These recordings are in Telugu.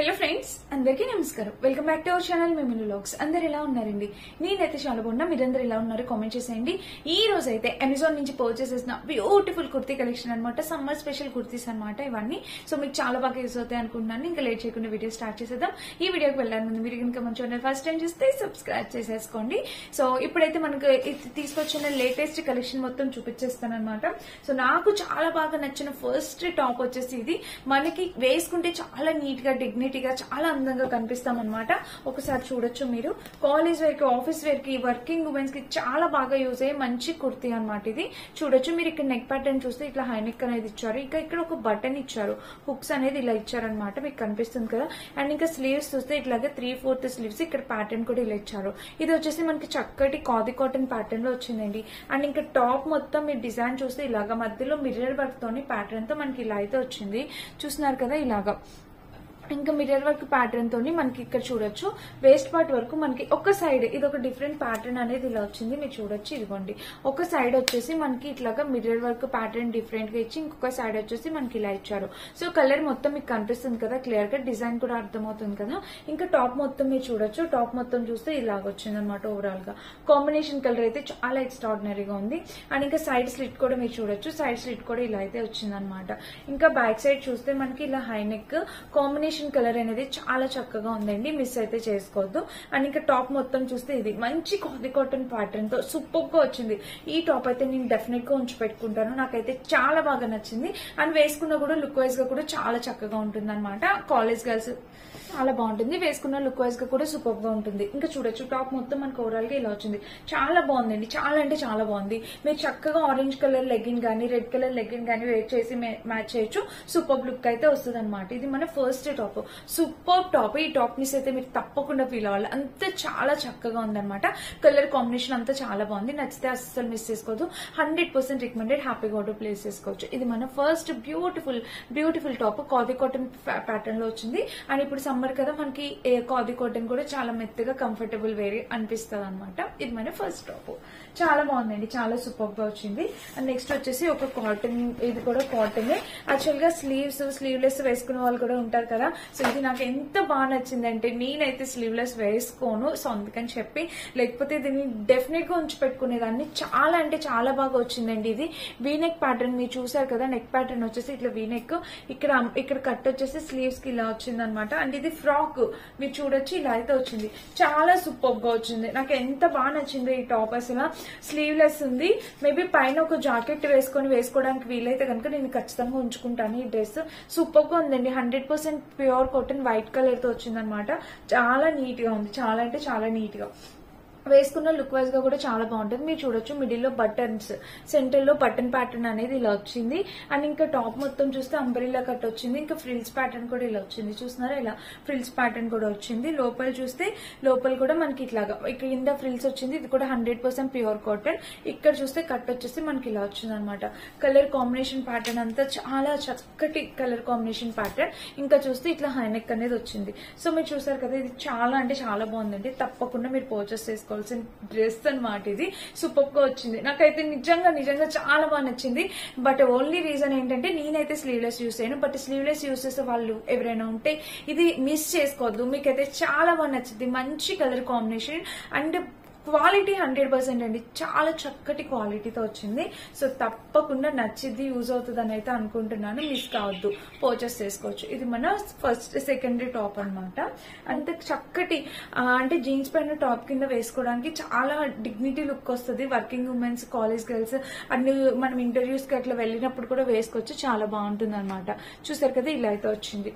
హలో ఫ్రెండ్స్, అందరికీ నమస్కారం. Welcome back to our channel మిమిను వ్లాగ్స్. అందరు ఎలా ఉన్నారండి? నేనైతే చాలా బాగున్నా. మీరందరూ ఎలా ఉన్నారు కామెంట్ చేసేయండి. ఈ రోజు అయితే అమెజాన్ నుంచి పర్చేస్ చేసిన బ్యూటిఫుల్ కుర్తీ కలెక్షన్ అనమాట. సమ్మర్ స్పెషల్ కుర్తీస్ అనమాట ఇవన్నీ. సో మీకు చాలా బాగా యూస్ అవుతాయి అనుకుంటున్నాను. ఇంకా లేట్ చేయకుండా వీడియో స్టార్ట్ చేసేద్దాం. ఈ వీడియోకి వెళ్ళాలి ముందు మీరు ఇంకా మన ఛానల్ ఫస్ట్ టైం చూస్తే సబ్స్క్రైబ్ చేసేసుకోండి. సో ఇప్పుడైతే మనకు తీసుకొచ్చిన లేటెస్ట్ కలెక్షన్ మొత్తం చూపించేస్తాను అనమాట. సో నాకు చాలా బాగా నచ్చిన ఫస్ట్ టాప్ వచ్చేసి ఇది. మనకి వేసుకుంటే చాలా నీట్ గా డిగ్నిటీగా చాలా అందంగా కనిపిస్తాం అనమాట. ఒకసారి చూడొచ్చు మీరు. కాలేజ్ వేర్ కి, ఆఫీస్ వేర్ కి, వర్కింగ్ ఉమెన్స్ కి చాలా బాగా యూజ్ అయ్యే మంచి కుర్తీ అనమాట ఇది. చూడొచ్చు మీరు. ఇక్కడ నెక్ ప్యాటర్న్ చూస్తే ఇట్లా హై నెక్ అనేది ఇచ్చారు. ఇంకా ఇక్కడ ఒక బటన్ ఇచ్చారు, హుక్స్ అనేది ఇలా ఇచ్చారనమాట. మీకు కనిపిస్తుంది కదా. అండ్ ఇంకా స్లీవ్స్ చూస్తే ఇట్లాగే 3/4 స్లీవ్స్. ఇక్కడ ప్యాటర్న్ కూడా ఇలా ఇచ్చారు. ఇది వచ్చేసి మనకి చక్కటి ఖాదీ కాటన్ ప్యాటర్న్ లో వచ్చిందండి. అండ్ ఇంకా టాప్ మొత్తం మీరు డిజైన్ చూస్తే ఇలాగా మధ్యలో మిర్రర్ వర్క్ తోని ప్యాటర్న్ తో మనకి ఇలా అయితే వచ్చింది. చూస్తున్నారు కదా ఇలాగా. ఇంకా మిర్రర్ వర్క్ ప్యాటర్న్ తోని మనకి ఇక్కడ చూడొచ్చు. వేస్ట్ పార్ట్ వరకు మనకి ఒక సైడ్ ఇది ఒక డిఫరెంట్ ప్యాటర్న్ అనేది ఇలా వచ్చింది. మీరు చూడొచ్చు. ఇదిగోండి, ఒక సైడ్ వచ్చేసి మనకి ఇట్లాగా మిర్రర్ వర్క్ ప్యాటర్న్ డిఫరెంట్ గా ఇచ్చి ఇంకొక సైడ్ వచ్చేసి మనకి ఇలా ఇచ్చారు. సో కలర్ మొత్తం మీకు కనిపిస్తుంది కదా క్లియర్ గా. డిజైన్ కూడా అర్థమవుతుంది కదా. ఇంకా టాప్ మొత్తం మీరు చూడొచ్చు. టాప్ మొత్తం చూస్తే ఇలాగ వచ్చింది అనమాట. ఓవరాల్ గా కాంబినేషన్ కలర్ అయితే చాలా ఎక్స్ట్రాడినరీగా ఉంది. అండ్ ఇంకా సైడ్ స్లిట్ కూడా మీరు చూడొచ్చు. సైడ్ స్లిట్ కూడా ఇలా అయితే వచ్చింది అనమాట. ఇంకా బ్యాక్ సైడ్ చూస్తే మనకి ఇలా హై నెక్ కాంబినేషన్ కలర్ అనేది చాలా చక్కగా ఉందండి. మిస్ అయితే చేసుకోవద్దు. అండ్ ఇంకా టాప్ మొత్తం చూస్తే ఇది మంచి ఖాదీ కాటన్ ప్యాటర్న్ తో సూపర్ గా వచ్చింది. ఈ టాప్ అయితే నేను డెఫినెట్ గా ఉంచి పెట్టుకుంటాను. నాకైతే చాలా బాగా నచ్చింది. అండ్ వేసుకున్నా కూడా లుక్ వైజ్ గా కూడా చాలా చక్కగా ఉంటుంది అనమాట. కాలేజ్ గర్ల్స్ చాలా బాగుంటుంది. వేసుకున్న లుక్ వైజ్ గా కూడా సూపర్ గా ఉంటుంది. ఇంకా చూడొచ్చు టాప్ మొత్తం మనకు ఓవరాల్ గా ఇలా వచ్చింది. చాలా బాగుందండి. చాలా అంటే చాలా బాగుంది. మీరు చక్కగా ఆరెంజ్ కలర్ లెగ్గిన్ గానీ, రెడ్ కలర్ లెగ్గిన్ గానీ వేర్ చేసి మ్యాచ్ చేయొచ్చు. సూపర్ లుక్ అయితే వస్తుంది అనమాట. ఇది మన ఫస్ట్ టాప్. Super top. ఈ టాప్ మిస్ అయితే మీరు తప్పకుండా ఫీల్ అవ్వాలి. అంత చాలా చక్కగా ఉందన్నమాట. కలర్ కాంబినేషన్ అంతా చాలా బాగుంది. నచ్చితే అస్సలు మిస్ చేసుకోవద్దు. 100% రికమెండెడ్. హ్యాపీగా ఆర్డర్ ప్లేస్ చేసుకోవచ్చు. ఇది మన first beautiful top. Khadi cotton pattern లో వచ్చింది. అండ్ ఇప్పుడు సమ్మర్ కదా, మనకి ఖాదీ కాటన్ కూడా చాలా మెత్తగా కంఫర్టబుల్ వేర్ అనిపిస్తుంది అనమాట. ఇది మన ఫస్ట్ టాప్. చాలా బాగుందండి. చాలా సూపర్ గా వచ్చింది. అండ్ నెక్స్ట్ వచ్చేసి ఒక కాటన్. ఇది కూడా కాటన్. యాక్చువల్ గా స్లీవ్లెస్ వేసుకునే వాళ్ళు కూడా ఉంటారు కదా. సో ఇది నాకు ఎంత బాగా నచ్చిందంటే, నేనైతే స్లీవ్లెస్ వేసుకోను. సో అందుకని చెప్పి, లేకపోతే దీన్ని డెఫినెట్ గా ఉంచి పెట్టుకునేదాన్ని. చాలా అంటే చాలా బాగా వచ్చిందండి. ఇది వీనెక్ ప్యాటర్న్ మీరు చూసారు కదా. నెక్ ప్యాటర్న్ వచ్చేసి ఇట్లా వీనెక్. ఇక్కడ కట్ వచ్చేసి స్లీవ్స్ కి ఇలా వచ్చింది అనమాట. అండ్ ఇది ఫ్రాక్ మీరు చూడొచ్చు. ఇలా అయితే వచ్చింది. చాలా సూపర్ గా వచ్చింది. నాకు ఎంత బాగా నచ్చింది ఈ టాప్. అసలు స్లీవ్లెస్ ఉంది. మేబీ పైన ఒక జాకెట్ వేసుకోవడానికి వీలైతే కనుక నేను ఖచ్చితంగా ఉంచుకుంటాను ఈ డ్రెస్. సూపర్ గా ఉందండి. 100% ప్యూర్ కాటన్ వైట్ కలర్ తో వచ్చిందనమాట. చాలా నీట్ గా ఉంది. చాలా అంటే చాలా నీట్ గా వేసుకున్న లుక్ వైజ్ గా కూడా చాలా బాగుంటుంది. మీరు చూడొచ్చు. మిడిల్ లో బటన్స్, సెంటర్ లో బటన్ ప్యాటర్న్ అనేది ఇలా వచ్చింది. అండ్ ఇంకా టాప్ మొత్తం చూస్తే అంబ్రెల్లా కట్ వచ్చింది. ఇంకా ఫ్రిల్స్ ప్యాటర్న్ కూడా ఇలా వచ్చింది. చూస్తున్నారా, ఇలా ఫ్రిల్స్ ప్యాటర్న్ కూడా వచ్చింది. లోపల చూస్తే లోపల కూడా మనకి ఇట్లాగా ఇక్కడ కింద ఫ్రిల్స్ వచ్చింది. ఇది కూడా 100% ప్యూర్ కాటన్. ఇక్కడ చూస్తే కట్ వచ్చేసి మనకి ఇలా వచ్చింది అనమాట. కలర్ కాంబినేషన్ ప్యాటర్న్ అంతా చాలా చక్కటి కలర్ కాంబినేషన్ ప్యాటర్న్. ఇంకా చూస్తే ఇట్లా హైనెక్ అనేది వచ్చింది. సో మీరు చూసారు కదా. ఇది చాలా అంటే చాలా బాగుందండి. తప్పకుండా మీరు పర్చేస్ చేసుకోవాలి డ్రెస్ అనమాట. ఇది సూపర్ గా వచ్చింది. నాకైతే నిజంగా చాలా బాగా నచ్చింది. బట్ ఓన్లీ రీజన్ ఏంటంటే, నేనైతే స్లీవ్లెస్ యూస్ చేయను. బట్ స్లీవ్లెస్ యూస్ చేసే వాళ్ళు ఎవరైనా ఉంటే ఇది మిస్ చేసుకోవద్దు. మీకైతే చాలా బాగా నచ్చింది. మంచి కలర్ కాంబినేషన్ అండ్ క్వాలిటీ 100% అండి. చాలా చక్కటి క్వాలిటీతో వచ్చింది. సో తప్పకుండా నచ్చిద్ది, యూజ్ అవుతుంది అని అయితే అనుకుంటున్నాను. మిస్ కావద్దు, పర్చేస్ చేసుకోవచ్చు. ఇది మన ఫస్ట్ సెకండరీ టాప్ అనమాట. అంత చక్కటి అంటే జీన్స్ పైన టాప్ కింద వేసుకోవడానికి చాలా డిగ్నిటీ లుక్ వస్తుంది. Working women's, college girls and మనం ఇంటర్వ్యూస్ కి అట్లా వెళ్ళినప్పుడు కూడా వేసుకోవచ్చు. చాలా బాగుంటుంది అనమాట. చూసారు కదా, ఇలా అయితే వచ్చింది.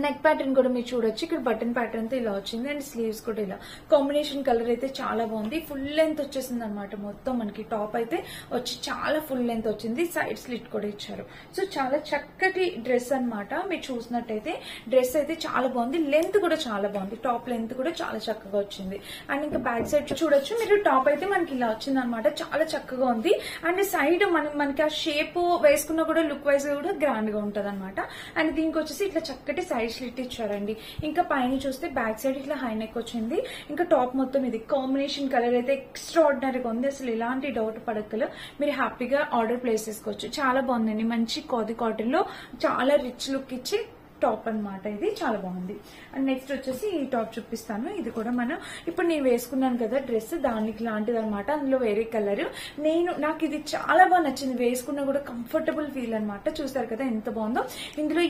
నెక్ ప్యాటర్న్ కూడా మీరు చూడొచ్చు. ఇక్కడ బటన్ ప్యాటర్న్ తో ఇలా వచ్చింది. అండ్ స్లీవ్స్ కూడా ఇలా కాంబినేషన్ కలర్ అయితే చాలా బాగుంది. ఫుల్ లెంత్ వచ్చేసింది అనమాట. మొత్తం మనకి టాప్ అయితే వచ్చి చాలా ఫుల్ లెంత్ వచ్చింది. సైడ్ స్లిట్ కూడా ఇచ్చారు. సో చాలా చక్కటి డ్రెస్ అనమాట. మీరు చూసినట్టయితే డ్రెస్ అయితే చాలా బాగుంది. లెంత్ కూడా చాలా బాగుంది. టాప్ లెంత్ కూడా చాలా చక్కగా వచ్చింది. అండ్ ఇంకా బ్యాక్ సైడ్ చూడొచ్చు మీరు. టాప్ అయితే మనకి ఇలా వచ్చింది అనమాట. చాలా చక్కగా ఉంది. అండ్ సైడ్ మనకి ఆ షేప్ వేసుకున్నా కూడా లుక్ వైజ్ కూడా గ్రాండ్ గా ఉంటది అనమాట. అండ్ దీనికి వచ్చేసి ఇట్లా చక్కటి సైడ్ స్లిట్ ఇచ్చారండి. ఇంకా పైన చూస్తే బ్యాక్ సైడ్ ఇట్లా హై నెక్ వచ్చింది. ఇంకా టాప్ మొత్తం ఇది కాంబినేషన్ కలర్ అయితే ఎక్స్ట్రాడినరీగా ఉంది. అసలు ఇలాంటి డౌట్ పడకలు మీరు హ్యాపీగా ఆర్డర్ ప్లేస్ చేసుకోవచ్చు. చాలా బాగుందండి. మంచి ఖాదీ కాటన్ లో చాలా రిచ్ లుక్ ఇచ్చి టాప్ అన్నమాట. ఇది చాలా బాగుంది. అండ్ నెక్స్ట్ వచ్చేసి ఈ టాప్ చూపిస్తాను. ఇది కూడా మనం ఇప్పుడు నేను వేసుకున్నాను కదా డ్రెస్, దానికి లాంటిది అనమాట. అందులో వేరే కలర్. నాకు ఇది చాలా బాగా నచ్చింది, వేసుకున్నా కూడా కంఫర్టబుల్ ఫీల్ అనమాట. చూసారు కదా ఎంత బాగుందో. ఇందులో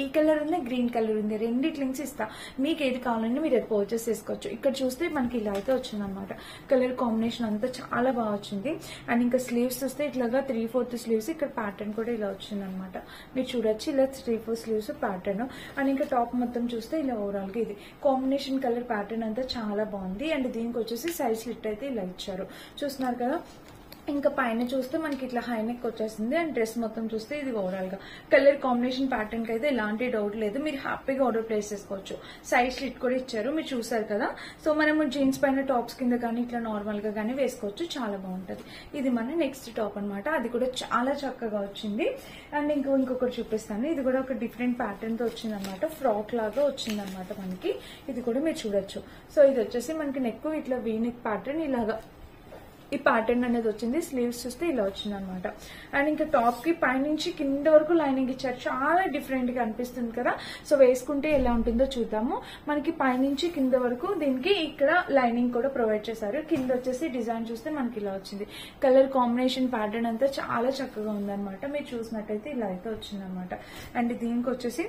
ఈ కలర్ ఉంది, గ్రీన్ కలర్ ఉంది, రెండిటి లింక్స్ ఇస్తా. మీకు ఏది కావాలంటే మీరు అది పర్చేస్ చేసుకోవచ్చు. ఇక్కడ చూస్తే మనకి ఇలా అయితే వచ్చింది అనమాట. కలర్ కాంబినేషన్ అంతా చాలా బాగా వచ్చింది. అండ్ ఇంకా స్లీవ్స్ చూస్తే ఇట్లాగా 3/4 స్లీవ్స్, ఇక్కడ ప్యాటర్న్ కూడా ఇలా వచ్చింది అనమాట. మీరు చూడొచ్చు ఇలా 3/4 స్లీవ్స్ ప్యాటర్న్. అండ్ ఇంకా టాప్ మొత్తం చూస్తే ఇలా ఓవరాల్ గా ఇది కాంబినేషన్ కలర్ ప్యాటర్న్ అంతా చాలా బాగుంది. అండ్ దీనికి వచ్చేసి సైజ్ స్లిట్ అయితే ఇలా ఇచ్చారు, చూస్తున్నారు కదా. ఇంకా పైన చూస్తే మనకి ఇట్లా హై నెక్ వచ్చేసింది. అండ్ డ్రెస్ మొత్తం చూస్తే ఇది ఓవరాల్ గా కలర్ కాంబినేషన్ ప్యాటర్న్ కి అయితే ఎలాంటి డౌట్ లేదు, మీరు హ్యాపీగా ఆర్డర్ ప్లేస్ చేసుకోవచ్చు. సైడ్ స్లిట్ కూడా ఇచ్చారు, మీరు చూసారు కదా. సో మనము జీన్స్ పైన టాప్స్ కింద కానీ ఇట్లా నార్మల్ గా కానీ వేసుకోవచ్చు, చాలా బాగుంటది. ఇది మన నెక్స్ట్ టాప్ అనమాట. అది కూడా చాలా చక్కగా వచ్చింది. అండ్ ఇంకొకటి చూపిస్తాను. ఇది కూడా ఒక డిఫరెంట్ ప్యాటర్న్ తో వచ్చింది అనమాట, ఫ్రాక్ లాగా వచ్చింది అనమాట మనకి. ఇది కూడా మీరు చూడొచ్చు. సో ఇది వచ్చేసి మనకి నెక్ ఇట్లా వీ నెక్ ప్యాటర్న్ ఇలాగా ఈ ప్యాటర్న్ అనేది వచ్చింది. స్లీవ్స్ చూస్తే ఇలా వచ్చింది అనమాట. అండ్ ఇంకా టాప్ కి పైనుంచి కింద వరకు లైనింగ్ ఇచ్చారు, చాలా డిఫరెంట్ గా అనిపిస్తుంది కదా. సో వేసుకుంటే ఎలా ఉంటుందో చూద్దాము. మనకి పైనుంచి కింద వరకు దీనికి ఇక్కడ లైనింగ్ కూడా ప్రొవైడ్ చేశారు. కింద వచ్చేసి డిజైన్ చూస్తే మనకి ఇలా వచ్చింది. కలర్ కాంబినేషన్ ప్యాటర్న్ అంతా చాలా చక్కగా ఉందన్నమాట. మీరు చూసినట్టయితే ఇలా అయితే వచ్చింది అనమాట. అండ్ దీనికి వచ్చేసి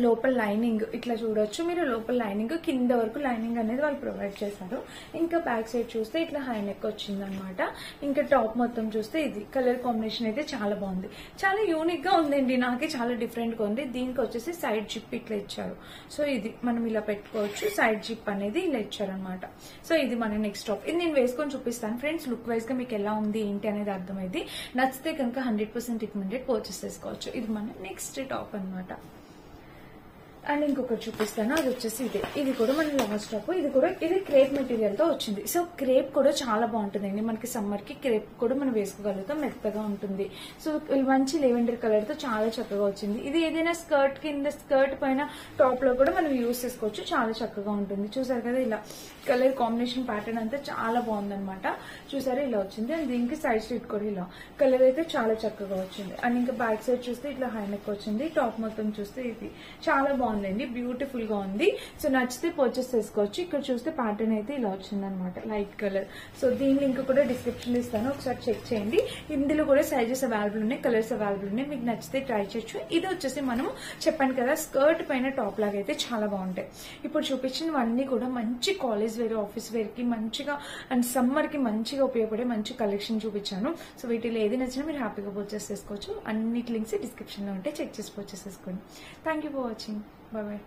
లోపల లైనింగ్ ఇట్లా చూడొచ్చు మీరు, లోపల లైనింగ్ కింద వరకు లైనింగ్ అనేది వాళ్ళు ప్రొవైడ్ చేశారు. ఇంకా బ్యాక్ సైడ్ చూస్తే ఇట్లా హై నెక్ వచ్చింది అనమాట. ఇంకా టాప్ మొత్తం చూస్తే ఇది కలర్ కాంబినేషన్ అయితే చాలా బాగుంది, చాలా యూనిక్ గా ఉందండి. నాకే చాలా డిఫరెంట్ గా ఉంది. దీనికి వచ్చేసి సైడ్ జిప్ ఇట్లా ఇచ్చారు. సో ఇది మనం ఇలా పెట్టుకోవచ్చు, సైడ్ జిప్ అనేది ఇలా ఇచ్చారనమాట. సో ఇది మన నెక్స్ట్ టాప్. ఇది నేను వేసుకొని చూపిస్తాను ఫ్రెండ్స్, లుక్ వైజ్ గా మీకు ఎలా ఉంది ఏంటి అనేది అర్థమైంది. నచ్చితే కనుక 100% రికమెండెడ్, పర్చేస్ చేసుకోవచ్చు. ఇది మన నెక్స్ట్ టాప్ అనమాట. అండ్ ఇంకొకటి చూపిస్తాను, అది వచ్చేసి ఇది కూడా మన లాస్ట్ టాప్. ఇది క్రేప్ మెటీరియల్ తో వచ్చింది. సో క్రేప్ కూడా చాలా బాగుంటుందండి. మనకి సమ్మర్ కి క్రేప్ కూడా మనం వేసుకోగలుగుతాం, మెత్తగా ఉంటుంది. సో మంచి లెవెండర్ కలర్ తో చాలా చక్కగా వచ్చింది. ఇది ఏదైనా స్కర్ట్ కింద, స్కర్ట్ పైన టాప్ లో కూడా మనం యూజ్ చేసుకోవచ్చు, చాలా చక్కగా ఉంటుంది. చూసారు కదా ఇలా కలర్ కాంబినేషన్ ప్యాటర్న్ అంతా చాలా బాగుందన్నమాట. చూసారా ఇలా వచ్చింది. అండ్ దీనికి సైడ్ స్లిట్ కూడా ఇలా కలర్ అయితే చాలా చక్కగా వచ్చింది. అండ్ ఇంకా బ్యాక్ సైడ్ చూస్తే ఇట్లా హై నెక్ వచ్చింది. టాప్ మొత్తం చూస్తే ఇది చాలా బాగుందండి, బ్యూటిఫుల్ గా ఉంది. సో నచ్చితే పర్చేస్ చేసుకోవచ్చు. ఇక్కడ చూస్తే ప్యాటర్న్ అయితే ఇలా వచ్చింది అనమాట, లైట్ కలర్. సో దీని లింక్ కూడా డిస్క్రిప్షన్ ఇస్తాను, ఒకసారి చెక్ చేయండి. ఇందులో కూడా సైజెస్ అవైలబుల్ ఉన్నాయి, కలర్స్ అవైలబుల్ ఉన్నాయి, మీకు నచ్చితే ట్రై చేయొచ్చు. ఇది వచ్చేసి మనం చెప్పాను కదా స్కర్ట్ పైన టాప్ లాగా అయితే చాలా బాగుంటాయి. ఇప్పుడు చూపించినవన్నీ కూడా మంచి కాలేజ్ వేర్, ఆఫీస్ వేర్ కి మంచిగా అండ్ సమ్మర్ కి మంచిగా ఉపయోగపడే మంచి కలెక్షన్ చూపించాను. సో వీటిలో ఏది నచ్చినా మీరు హ్యాపీగా పర్చేస్ చేసుకోవచ్చు. అన్నిటి లింక్స్ డిస్క్రిప్షన్ లో ఉంటే చెక్ చేసి పర్చేస్ చేసుకోండి. Thank you for watching. Bye bye.